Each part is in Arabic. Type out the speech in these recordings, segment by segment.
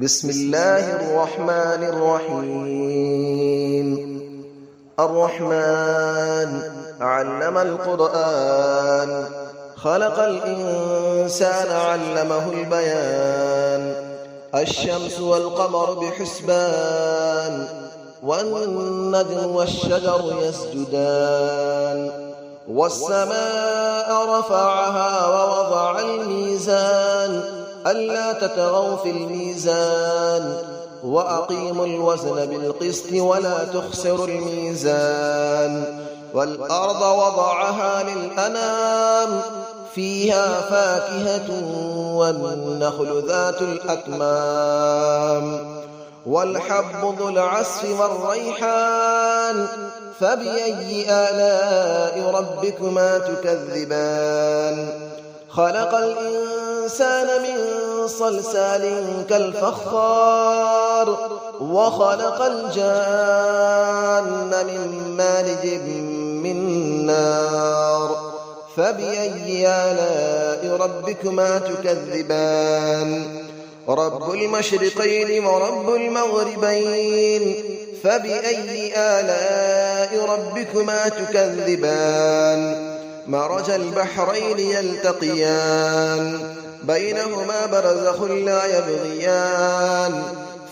بسم الله الرحمن الرحيم. الرحمن علم القرآن، خلق الإنسان علمه البيان. الشمس والقمر بحسبان، والنجم والشجر يسجدان. والسماء رفعها ووضع الميزان، ألا تطغوا في الميزان، وأقيموا الوزن بالقسط ولا تخسروا الميزان. والأرض وضعها للأنام، فيها فاكهة والنخل ذات الأكمام. والحب ذو العصف والريحان، فبأي آلاء ربكما تكذبان. خلق الإنسان من صلصال كالفخار، وخلق الجان من مارج من نار. فبأي آلاء ربكما تكذبان. رب المشرقين ورب المغربين، فبأي آلاء ربكما تكذبان. مرج البحرين يلتقيان، بينهما برزخ لا يبغيان.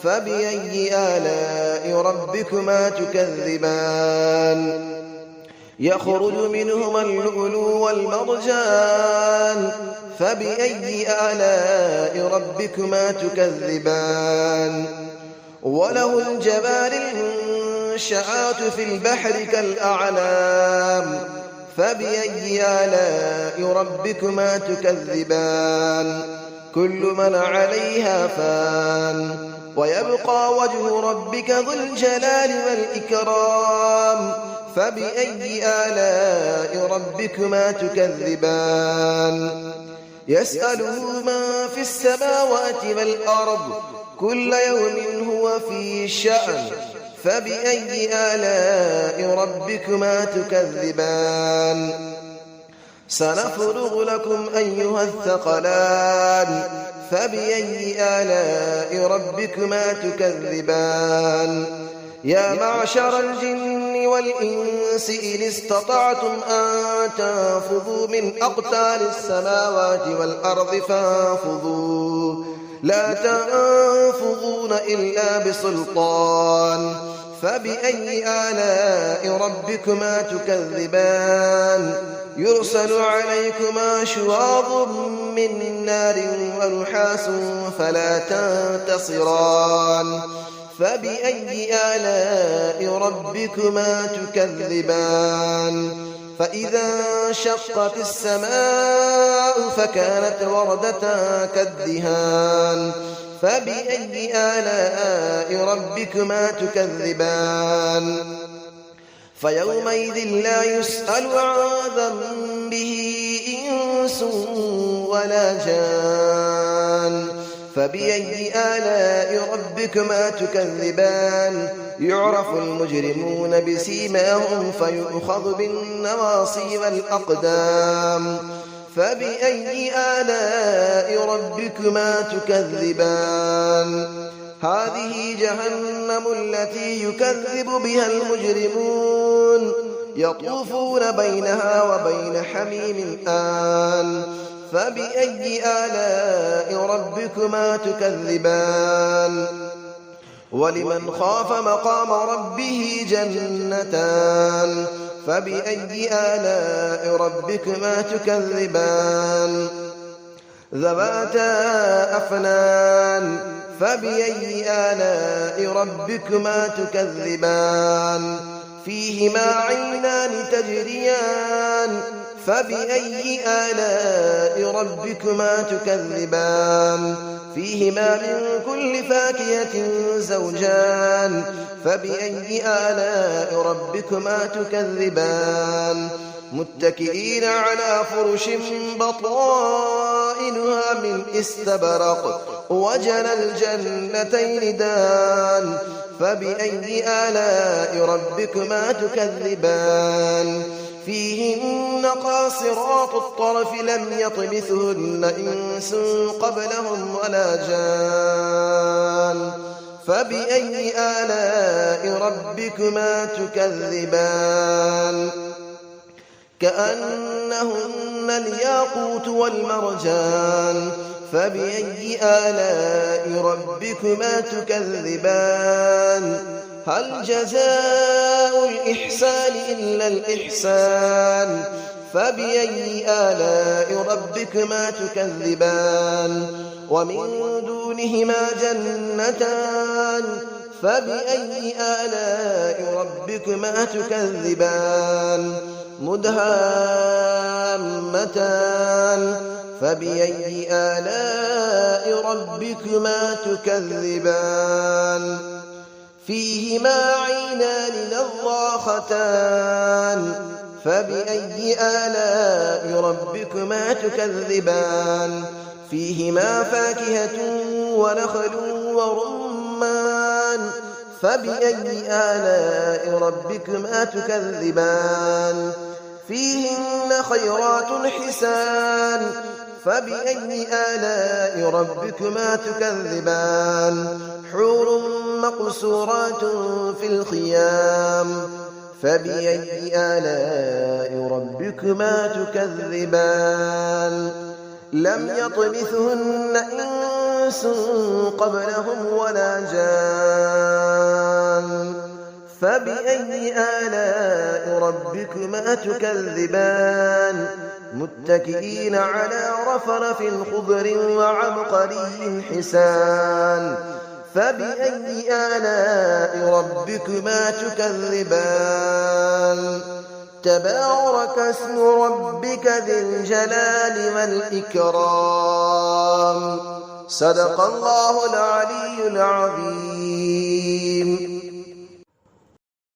فبأي آلاء ربكما تكذبان. يخرج منهما اللؤلؤ والمرجان، فبأي آلاء ربكما تكذبان. وله الجوار المنشآت في البحر كالأعلام، فبأي آلاء ربكما تكذبان. كل من عليها فان، ويبقى وجه ربك ذو الجلال والإكرام. فبأي آلاء ربكما تكذبان. يسأله من في السماوات والأرض، كل يوم هو في شأن. فبأي آلاء ربكما تكذبان. سنفرغ لكم أيها الثقلان، فبأي آلاء ربكما تكذبان. يا معشر الجن والإنس إن استطعتم أن تنفذوا من أقطار السماوات والأرض فانفذوا، لا تنفذون إلا بسلطان. فبأي آلاء ربكما تكذبان. يرسل عليكما شواظ من نار ونحاس فلا تنتصران. فبأي آلاء ربكما تكذبان. فإذا انشقت السماء فكانت وردة كالدهان. فبأي آلاء ربكما تكذبان. فيومئذ لا يسأل عن ذنبه إنس ولا جان. فبأي آلاء ربكما تكذبان. يعرف المجرمون بسيماهم فيؤخذ بالنواصي والأقدام. فبأي آلاء ربكما تكذبان. هذه جهنم التي يكذب بها المجرمون، يطوفون بينها وبين حميم آن. فبأي آلاء ربكما تكذبان. ولمن خاف مقام ربه جنتان. فبأي آلاء ربكما تكذبان. ذواتا أفنان. فبأي آلاء ربكما تكذبان. فيهما عينان تجريان. فبأي آلاء ربكما تكذبان. فيهما من كل فاكهة زوجان. فبأي آلاء ربكما تكذبان. متكئين على فرش بطائنها من استبرق، وجنى الجنتين دان. فبأي آلاء ربكما تكذبان. فيهن قاصرات الطرف لم يطمثهن إنس قبلهم ولا جان. فبأي آلاء ربكما تكذبان كأنهن الياقوت والمرجان فبأي آلاء ربكما تكذبان هل جزاء الإحسان إلا الإحسان فبأي آلاء ربكما تكذبان ومن دونهما جنتان فبأي آلاء ربكما تكذبان مدهامتان فبأي آلاء ربكما تكذبان فيهما عينان نضاختان فبأي آلاء ربكما تكذبان فيهما فاكهة ونخل ورمان فبأي آلاء ربكما تكذبان فيهن خيرات حسان فبأي آلاء ربكما تكذبان حور مقصورات في الخيام فبأي آلاء ربكما تكذبان لم يطمثهن إنس قبلهم ولا جان فبأي آلاء ربكما تكذبان متكئين على رفرف خضر وعبقري حسان فبأي آلاء ربكما تكذبان تبارك اسم ربك ذي الجلال والإكرام صدق الله العلي العظيم